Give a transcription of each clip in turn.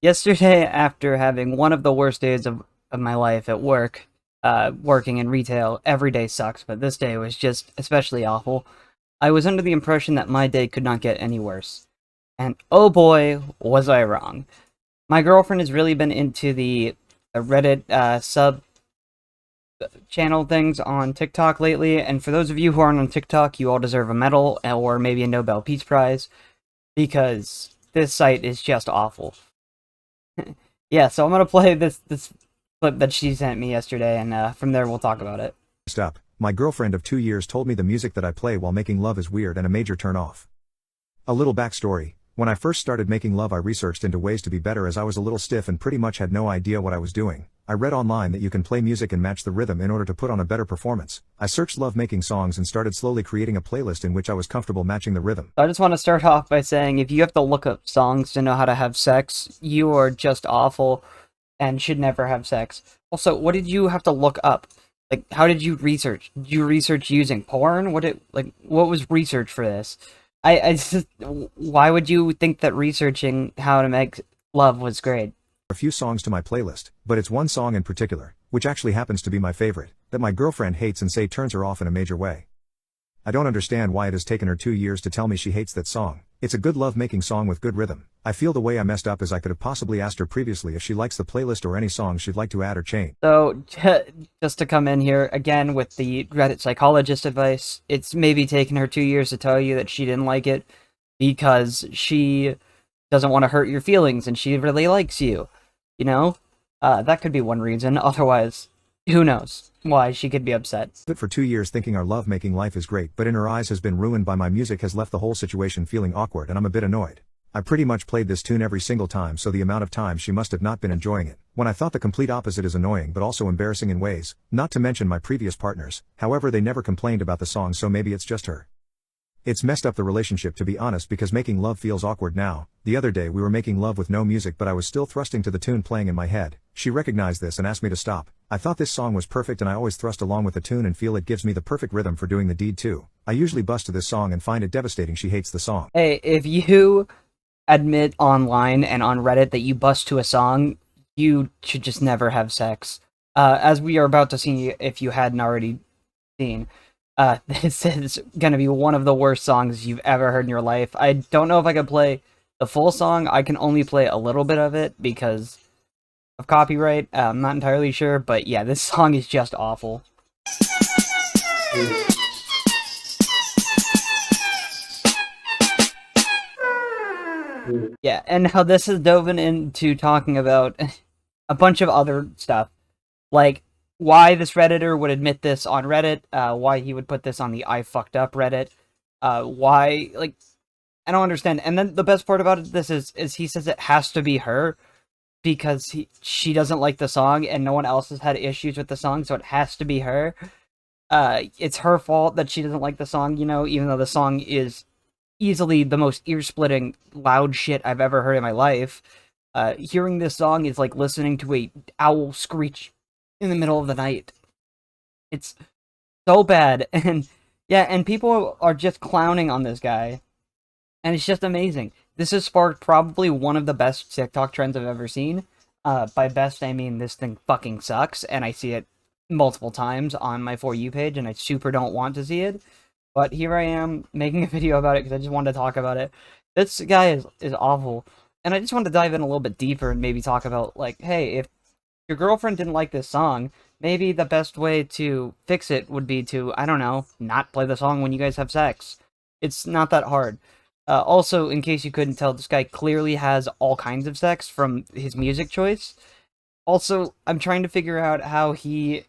Yesterday, after having one of the worst days of my life at work, working in retail, every day sucks, but this day was just especially awful. I was under the impression that my day could not get any worse. And oh boy, was I wrong. My girlfriend has really been into the Reddit sub channel things on TikTok lately, and for those of you who aren't on TikTok, you all deserve a medal or maybe a Nobel Peace Prize, because this site is just awful. Yeah, so I'm gonna play this clip that she sent me yesterday, and from there we'll talk about it. Up, my girlfriend of 2 years told me the music that I play while making love is weird and a major turn off. A little backstory. When I first started making love, I researched into ways to be better as I was a little stiff and pretty much had no idea what I was doing. I read online that you can play music and match the rhythm in order to put on a better performance. I searched love making songs and started slowly creating a playlist in which I was comfortable matching the rhythm. So I just want to start off by saying if you have to look up songs to know how to have sex, you are just awful and should never have sex. Also, what did you have to look up? Like, how did you research? Did you research using porn? What was research for this? I just, why would you think that researching how to make love was great? A few songs to my playlist, but it's one song in particular, which actually happens to be my favorite, that my girlfriend hates and say turns her off in a major way. I don't understand why it has taken her 2 years to tell me she hates that song. It's a good love-making song with good rhythm. I feel the way I messed up is I could have possibly asked her previously if she likes the playlist or any songs she'd like to add or change. So, just to come in here again with the Reddit psychologist advice, it's maybe taken her 2 years to tell you that she didn't like it because she doesn't want to hurt your feelings and she really likes you. You know? That could be one reason. Otherwise, who knows why she could be upset. But for 2 years thinking our love-making life is great, but in her eyes has been ruined by my music, has left the whole situation feeling awkward, and I'm a bit annoyed. I pretty much played this tune every single time, so the amount of time she must have not been enjoying it. When I thought the complete opposite is annoying but also embarrassing in ways, not to mention my previous partners, however they never complained about the song, so maybe it's just her. It's messed up the relationship, to be honest, because making love feels awkward now. The other day we were making love with no music, but I was still thrusting to the tune playing in my head. She recognized this and asked me to stop. I thought this song was perfect and I always thrust along with the tune and feel it gives me the perfect rhythm for doing the deed too. I usually bust to this song and find it devastating she hates the song. Hey, if you admit online and on Reddit that you bust to a song, you should just never have sex. As we are about to see, if you hadn't already seen, this is gonna be one of the worst songs you've ever heard in your life. I don't know if I could play the full song. I can only play a little bit of it because of copyright. I'm not entirely sure, but yeah, this song is just awful. Yeah, and how this has dove into talking about a bunch of other stuff, like why this Redditor would admit this on Reddit, why he would put this on the I fucked up Reddit, why, like, I don't understand. And then the best part about this is he says it has to be her because she doesn't like the song and no one else has had issues with the song, so it has to be her. It's her fault that she doesn't like the song, you know, even though the song is easily the most ear-splitting loud shit I've ever heard in my life. Hearing this song is like listening to a owl screech in the middle of the night. It's so bad, and yeah, and people are just clowning on this guy, and it's just amazing. This has sparked probably one of the best TikTok trends I've ever seen. By best, I mean this thing fucking sucks, and I see it multiple times on my For You page, and I super don't want to see it. But here I am making a video about it because I just wanted to talk about it. This guy is awful, and I just wanted to dive in a little bit deeper and maybe talk about, like, hey, if your girlfriend didn't like this song, maybe the best way to fix it would be to, I don't know, not play the song when you guys have sex. It's not that hard. Also, in case you couldn't tell, this guy clearly has all kinds of sex from his music choice. Also, I'm trying to figure out how he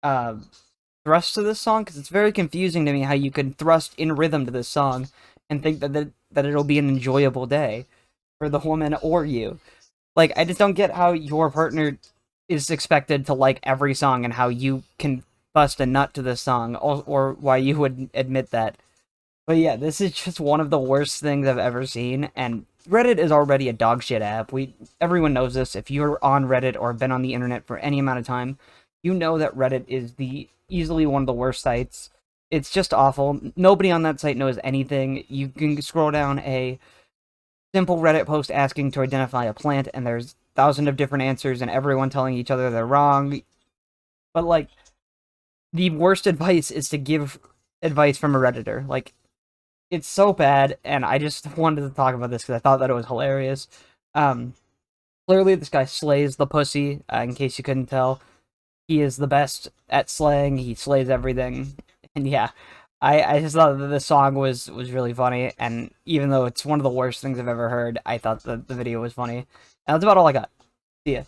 thrusts to this song, because it's very confusing to me how you can thrust in rhythm to this song and think that it'll be an enjoyable day for the woman or you. Like, I just don't get how your partner is expected to like every song and how you can bust a nut to this song, or why you would admit that. But yeah, this is just one of the worst things I've ever seen, and Reddit is already a dog shit app. Everyone knows this. If you're on Reddit or been on the internet for any amount of time, you know that Reddit is easily one of the worst sites. It's just awful. Nobody on that site knows anything. You can scroll down a simple Reddit post asking to identify a plant, and there's thousands of different answers, and everyone telling each other they're wrong. But like, the worst advice is to give advice from a Redditor. Like, it's so bad, and I just wanted to talk about this because I thought that it was hilarious. Clearly, this guy slays the pussy. In case you couldn't tell, he is the best at slaying. He slays everything, and yeah, I just thought that this song was really funny. And even though it's one of the worst things I've ever heard, I thought the video was funny. And that's about all I got. See ya.